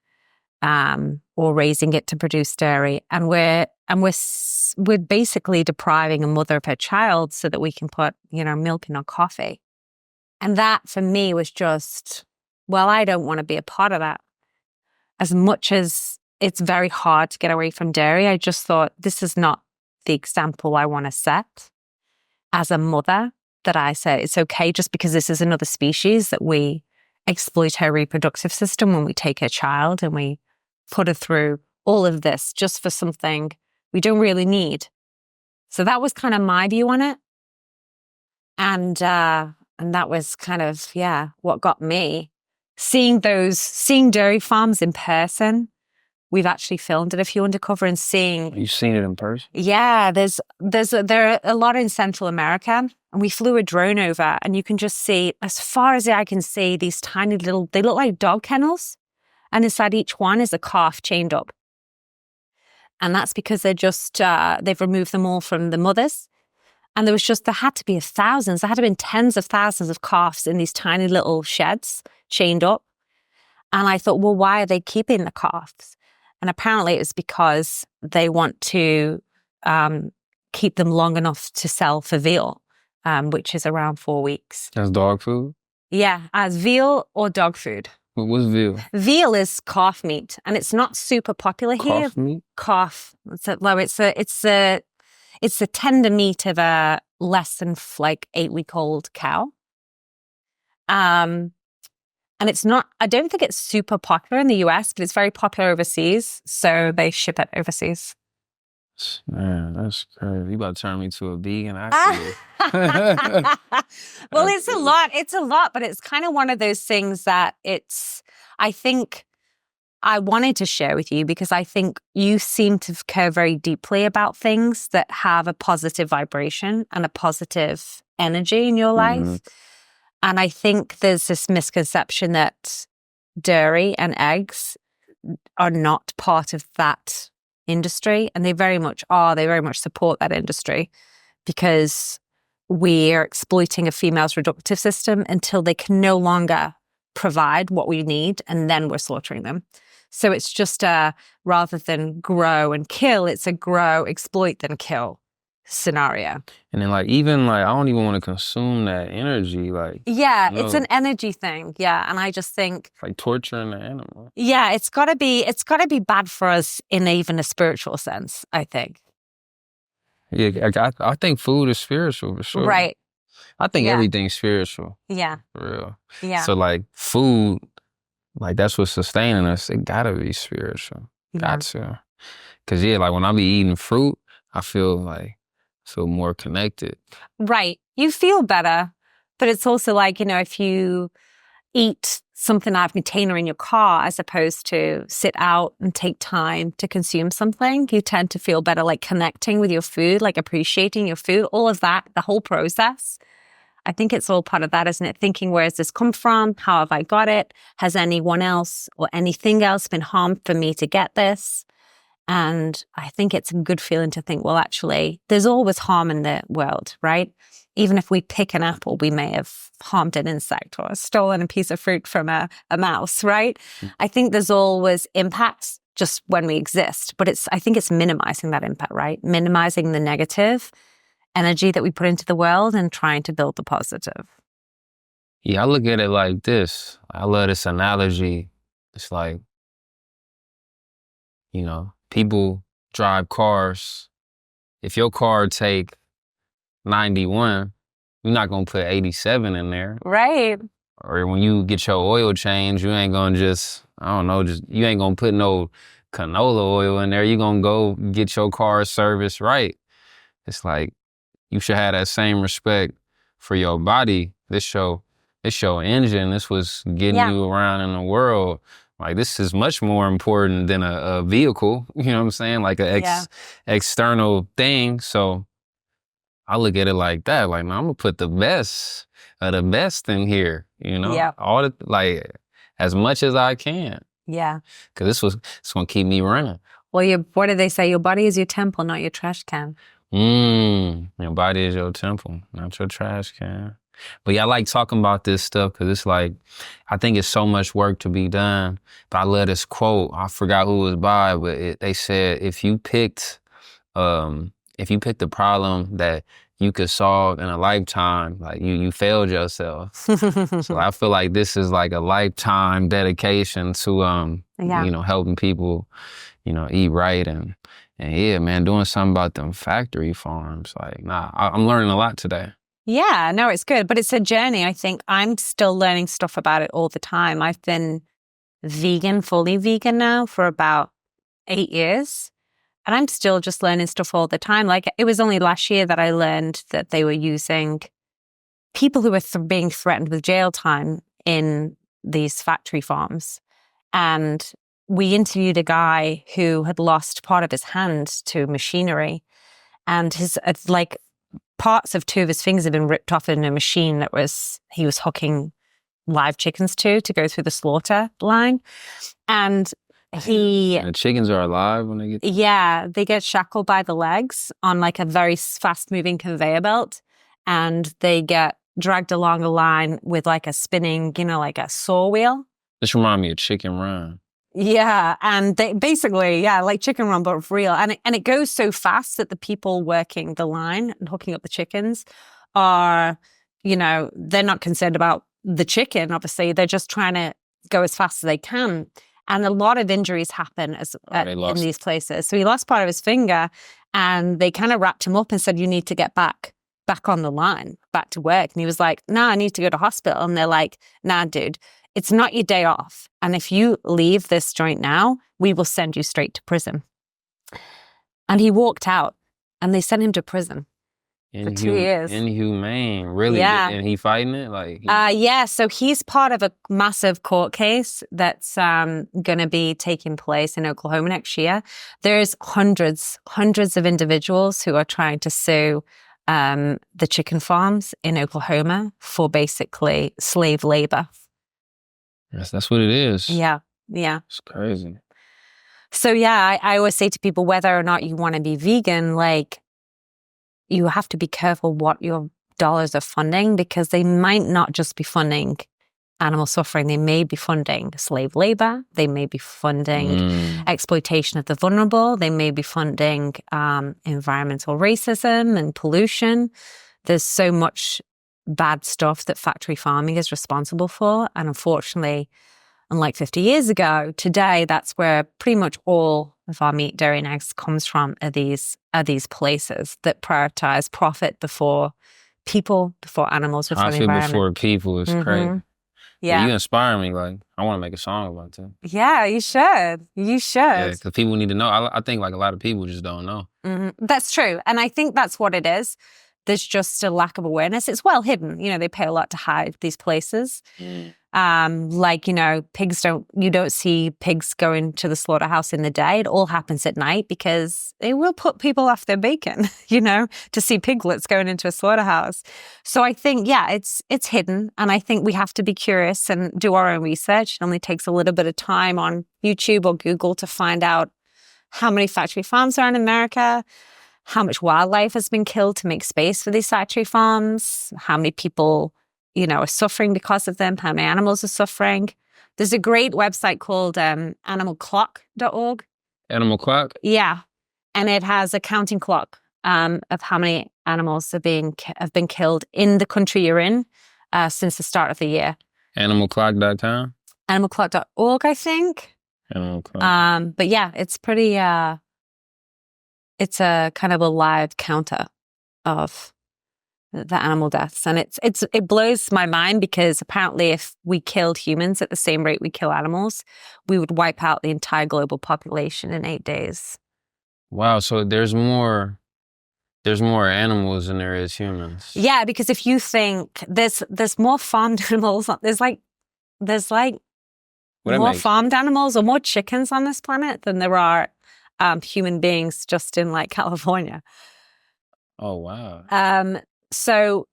or raising it to produce dairy. And we're basically depriving a mother of her child so that we can put, you know, milk in our coffee. And that for me was just, well, I don't want to be a part of that. As much as it's very hard to get away from dairy, I just thought this is not the example I want to set as a mother, that I said it's okay just because this is another species that we exploit her reproductive system when we take her child and we put her through all of this just for something we don't really need. So that was kind of my view on it. And that was kind of, what got me. Seeing dairy farms in person. We've actually filmed it a few undercover and seeing. You've seen it in person? Yeah, there are a lot in Central America, and we flew a drone over, and you can just see, as far as I can see, these tiny little, they look like dog kennels, and inside each one is a calf chained up. And that's because they've removed them all from the mothers. And there had to be thousands, there had to have been tens of thousands of calves in these tiny little sheds chained up. And I thought, well, why are they keeping the calves? And apparently it was because they want to keep them long enough to sell for veal, which is around 4 weeks. That's dog food? Yeah, as veal or dog food. What's veal? Veal is calf meat, and it's not super popular here. Calf meat? Calf. It's the tender meat of a less than 8-week-old cow. And it's not, I don't think it's super popular in the US, but it's very popular overseas. So they ship it overseas. Man, that's crazy. You about to turn me to a vegan? Well, it's a lot, but it's kind of one of those things that I think I wanted to share with you because I think you seem to care very deeply about things that have a positive vibration and a positive energy in your life. Mm-hmm. And I think there's this misconception that dairy and eggs are not part of that industry. And they very much are. They very much support that industry because we are exploiting a female's reproductive system until they can no longer provide what we need. And then we're slaughtering them. So it's just rather than grow and kill, it's a grow, exploit, then kill scenario. And then I don't even want to consume that energy. It's an energy thing. Yeah. And I just think it's like torturing the animal. Yeah, it's gotta be bad for us in even a spiritual sense, I think. Yeah, I think food is spiritual for sure. Right. I think everything's spiritual. Yeah. For real. Yeah. So food, that's what's sustaining us. It gotta be spiritual. Yeah. Got to. Cause when I be eating fruit, I feel more connected. Right. You feel better, but it's also if you eat something out of a container in your car as opposed to sit out and take time to consume something, you tend to feel better, connecting with your food, appreciating your food, all of that, the whole process. I think it's all part of that, isn't it? Thinking, where has this come from? How have I got it? Has anyone else or anything else been harmed for me to get this? And I think it's a good feeling to think, well, actually, there's always harm in the world, right? even if we pick an apple, we may have harmed an insect or stolen a piece of fruit from a mouse, right? I think there's always impacts just when we exist, but I think it's minimizing that impact, right? Minimizing the negative energy that we put into the world and trying to build the positive. Yeah, I look at it like this. I love this analogy. It's like, people drive cars. If your car take 91, you're not going to put 87 in there. Right. Or when you get your oil change, you ain't going to you ain't going to put no canola oil in there. You're going to go get your car serviced right. It's like, you should have that same respect for your body. This your engine. This was getting you around in the world. Like, this is much more important than a vehicle. You know what I'm saying? Like a external thing. So I look at it like that. Like, man, I'm gonna put the best of the best in here. All as much as I can. Yeah. Because it's gonna keep me running. Well, what do they say? Your body is your temple, not your trash can. Your body is your temple, not your trash can. But yeah, I like talking about this stuff because it's like, I think it's so much work to be done. But I love this quote. I forgot who it was by, but they said, if you picked the problem that you could solve in a lifetime, like you failed yourself. So I feel like this is like a lifetime dedication to helping people, eat right and yeah, man, doing something about them factory farms. Like, I'm learning a lot today. Yeah, no, it's good. But it's a journey. I think I'm still learning stuff about it all the time. I've been fully vegan now for about 8 years. And I'm still just learning stuff all the time. Like, it was only last year that I learned that they were using people who were being threatened with jail time in these factory farms. And we interviewed a guy who had lost part of his hand to machinery, and his parts of 2 of his fingers had been ripped off in a machine that he was hooking live chickens to go through the slaughter line. And the chickens are alive when they get... Yeah, they get shackled by the legs on like a very fast-moving conveyor belt, and they get dragged along a line with like a spinning, like a saw wheel. This reminds me of Chicken Run. Yeah, and they basically, like Chicken Run, but real. And it goes so fast that the people working the line and hooking up the chickens are, they're not concerned about the chicken, obviously. They're just trying to go as fast as they can. And a lot of injuries happen in these places. So he lost part of his finger, and they kind of wrapped him up and said, you need to get back on the line, back to work. And he was like, nah, I need to go to hospital. And they're like, nah, dude, it's not your day off. And if you leave this joint now, we will send you straight to prison. And he walked out, and they sent him to prison for 2 years. Inhumane, really? Yeah. And he fighting it? So he's part of a massive court case that's going to be taking place in Oklahoma next year. There's hundreds of individuals who are trying to sue the chicken farms in Oklahoma for basically slave labor. Yes, that's what it is. Yeah. It's crazy. So I always say to people, whether or not you want to be vegan, like, you have to be careful what your dollars are funding, because they might not just be funding animal suffering. They may be funding slave labor. They may be funding exploitation of the vulnerable. They may be funding environmental racism and pollution. There's so much bad stuff that factory farming is responsible for. And unfortunately, unlike 50 years ago, today, that's where pretty much all of our meat, dairy, and eggs comes from, are these places that prioritize profit before people, before animals, before the environment. Before people is crazy. Yeah. You inspire me. Like, I want to make a song about that. Yeah, you should. Yeah, because people need to know. I think like a lot of people just don't know. That's true. And I think that's what it is. There's just a lack of awareness. It's well hidden. They pay a lot to hide these places. You don't see pigs going to the slaughterhouse in the day. It all happens at night, because it will put people off their bacon, to see piglets going into a slaughterhouse. So I think, it's hidden. And I think we have to be curious and do our own research. It only takes a little bit of time on YouTube or Google to find out how many factory farms are in America, how much wildlife has been killed to make space for these factory farms, how many people, are suffering because of them, how many animals are suffering. There's a great website called animalclock.org. Animal clock? Yeah. And it has a counting clock of how many animals have been killed in the country you're in since the start of the year. Animalclock.com? Animalclock.org, I think. Animal clock. But yeah, it's pretty, it's a kind of a live counter of the animal deaths. And it blows my mind because apparently if we killed humans at the same rate we kill animals, we would wipe out the entire global population in 8 days. Wow, so there's more animals than there is humans. Yeah, because if you think there's more farmed animals, there's more farmed animals or more chickens on this planet than there are human beings just in like California. Oh, wow. So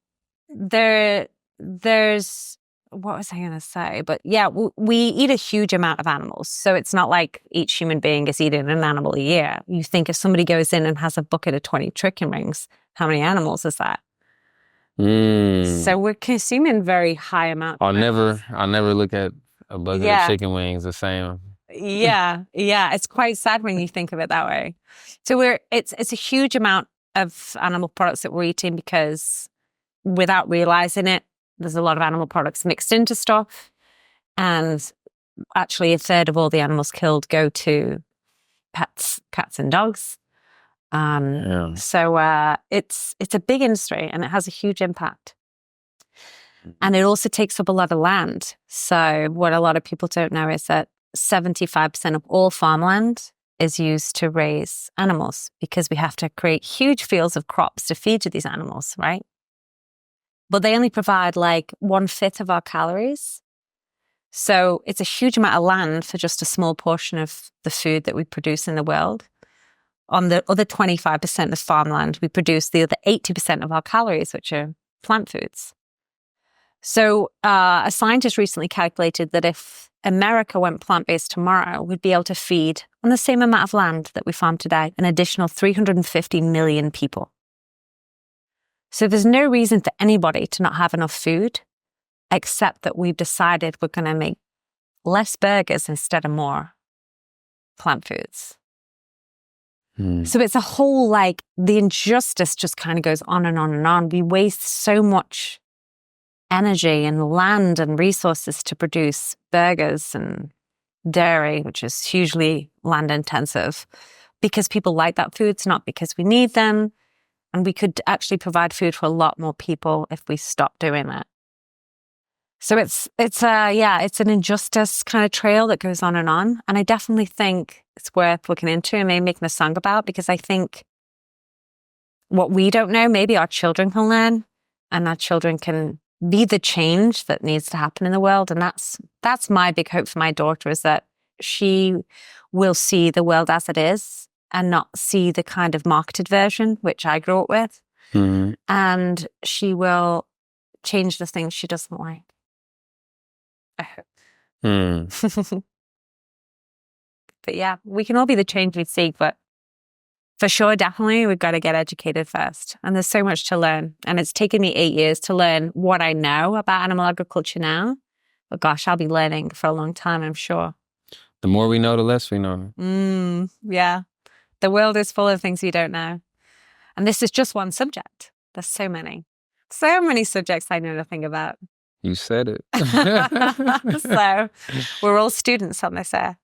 there's, what was I going to say? But yeah, we eat a huge amount of animals. So it's not like each human being is eating an animal a year. You think if somebody goes in and has a bucket of 20 chicken wings, how many animals is that? So we're consuming very high amounts. I'll never look at a bucket of chicken wings the same. Yeah. It's quite sad when you think of it that way. So it's a huge amount of animal products that we're eating because without realizing it, there's a lot of animal products mixed into stuff. And actually a third of all the animals killed go to pets, cats and dogs. So it's a big industry and it has a huge impact. And it also takes up a lot of land. So what a lot of people don't know is that 75% of all farmland is used to raise animals because we have to create huge fields of crops to feed to these animals, right? But they only provide like 1/5 of our calories. So it's a huge amount of land for just a small portion of the food that we produce in the world. On the other 25% of farmland, we produce the other 80% of our calories, which are plant foods. So a scientist recently calculated that if America went plant-based tomorrow, we'd be able to feed on the same amount of land that we farm today, an additional 350 million people. So there's no reason for anybody to not have enough food, except that we've decided we're going to make less burgers instead of more plant foods. So it's a whole, like, the injustice just kind of goes on and on and on. We waste so much energy and land and resources to produce burgers and dairy, which is hugely land intensive, because people like that food. It's not because we need them. And we could actually provide food for a lot more people if we stop doing that. So it's an injustice kind of trail that goes on. And I definitely think it's worth looking into and maybe making a song about, because I think what we don't know, maybe our children can learn, and our children can be the change that needs to happen in the world. And that's my big hope for my daughter, is that she will see the world as it is and not see the kind of marketed version, which I grew up with. Mm-hmm. And she will change the things she doesn't like. I hope. But yeah, we can all be the change we seek, but for sure, definitely, we've got to get educated first. And there's so much to learn. And it's taken me 8 years to learn what I know about animal agriculture now. But gosh, I'll be learning for a long time, I'm sure. The more we know, the less we know. Yeah. The world is full of things we don't know. And this is just one subject. There's so many subjects I know nothing about. You said it. So we're all students on this earth.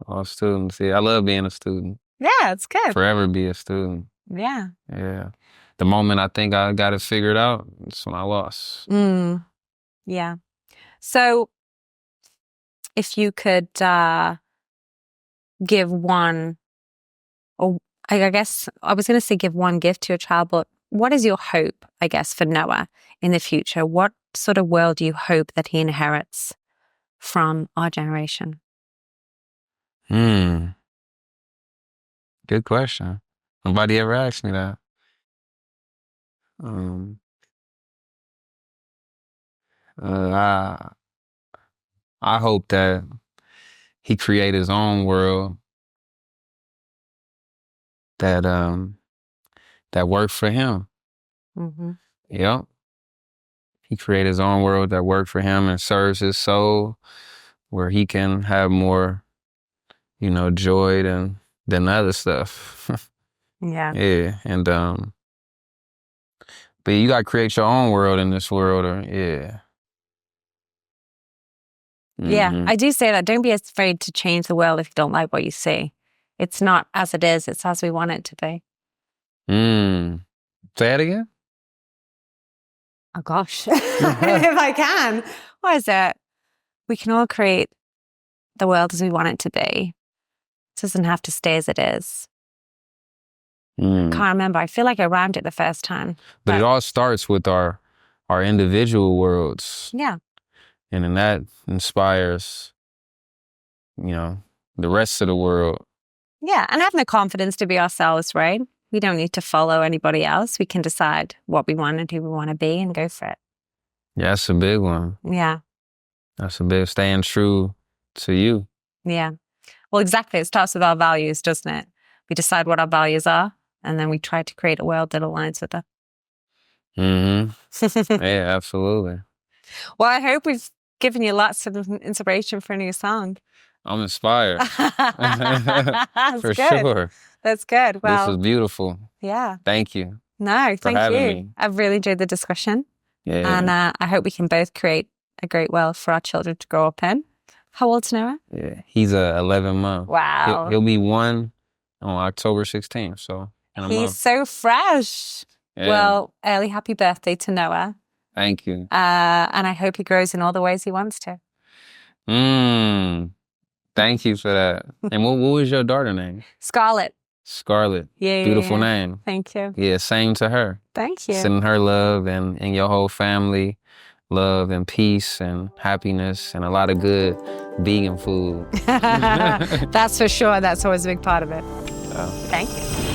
All students. Yeah, I love being a student. Yeah, it's good. Forever be a student. Yeah. Yeah. The moment I think I got it figured out, it's when I lost. Yeah. So if you could give one, or I guess I was going to say give one gift to your child, but what is your hope, I guess, for Noah in the future? What sort of world do you hope that he inherits from our generation? Good question. Nobody ever asked me that. I hope that he create his own world that that worked for him. Mm-hmm. Yep. He created his own world that worked for him and serves his soul, where he can have more, joy than other stuff. Yeah. Yeah. And but you gotta create your own world in this world, or yeah. Yeah, Mhm. I do say that. Don't be afraid to change the world if you don't like what you see. It's not as it is, it's as we want it to be. Say it again? Oh gosh. If I can. What is it? We can all create the world as we want it to be. It doesn't have to stay as it is. Can't remember. I feel like I rhymed it the first time. But it all starts with our individual worlds. Yeah. And then that inspires, the rest of the world. Yeah. And having the confidence to be ourselves, right? We don't need to follow anybody else. We can decide what we want and who we want to be and go for it. Yeah, that's a big one. Yeah. That's a big staying true to you. Yeah. Well, exactly. It starts with our values, doesn't it? We decide what our values are, and then we try to create a world that aligns with them. Mm-hmm. Yeah, absolutely. Well, I hope we've given you lots of inspiration for a new song. I'm inspired. That's For good. sure. That's good. Well, this was beautiful. Yeah. Thank you. No, for thank having you. me. I've really enjoyed the discussion. Yeah. And I hope we can both create a great world for our children to grow up in. How old's Noah? Yeah. He's 11 months. Wow. He'll be 1 on October 16th. So in a month. He's so fresh. Yeah. Well, early happy birthday to Noah. Thank you. And I hope he grows in all the ways he wants to. Thank you for that. And what was your daughter's name? Scarlett. Scarlett. Yeah. Beautiful name. Thank you. Yeah, same to her. Thank you. Sending her love and your whole family love and peace and happiness and a lot of good vegan food. That's for sure. That's always a big part of it. So. Thank you.